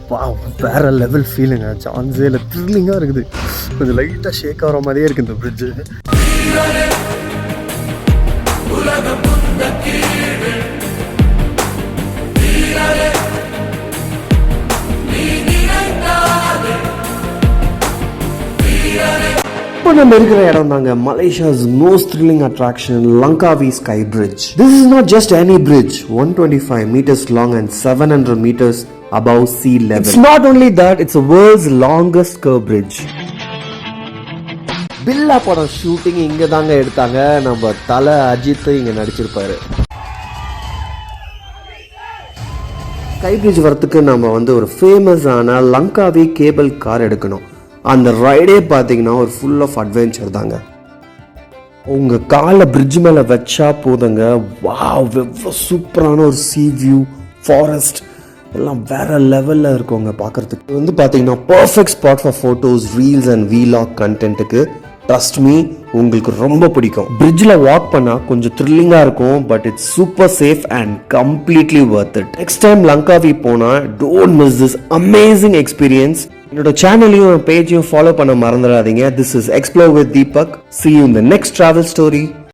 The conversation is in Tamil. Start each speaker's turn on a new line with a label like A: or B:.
A: வா, வேற லெவல் ஃபீலுங்க. சான்ஸே இல்லை, த்ரில்லிங்காக இருக்குது. கொஞ்சம் லைட்டாக ஷேக் ஆகிற மாதிரியே இருக்குது இந்த பிரிட்ஜு. இப்போ நம்ம இருக்கிற இடம் தாங்க Malaysia's most thrilling attraction Langkawi sky bridge. This is not just any bridge. 125 meters long and 700 meters above sea level. It's not only that, it's the world's longest curved bridge. பில்லா படம் ஷூட்டிங் இங்க தாங்க எடுத்தாங்க. நம்ம தல அஜித் இங்க நடிச்சிருப்பாரு. ஸ்கை பிரிட்ஜ் வரத்துக்கு நம்ம ஒரு ஃபேமஸான லங்காவி கேபிள் கார் எடுக்கணும். அந்த ரைடே பார்த்தீங்கன்னா ஒரு ஃபுல் ஆஃப் அட்வென்ச்சர் தாங்க. உங்கள் காலை பிரிட்ஜ் மேலே வச்சா போதுங்க, வாவ் எவ்வளோ சூப்பரான ஒரு சீ வியூ, ஃபாரஸ்ட் எல்லாம் வேற லெவலில் இருக்குங்க பார்க்குறதுக்கு. இது பார்த்தீங்கன்னா perfect spot for photos, reels and vlog கண்டென்ட்டுக்கு. ட்ரஸ்ட் மீ, உங்களுக்கு ரொம்ப பிடிக்கும். பிரிட்ஜில் வாக் பண்ணால் கொஞ்சம் த்ரில்லிங்காக இருக்கும், but it's super safe and completely worth it. Next time Langkawi போனால் don't miss this amazing experience. என்னோட சேனலையும் பேஜையும் ஃபாலோ பண்ண மறந்துடாதீங்க. This is explore with Deepak. See you in the next travel story.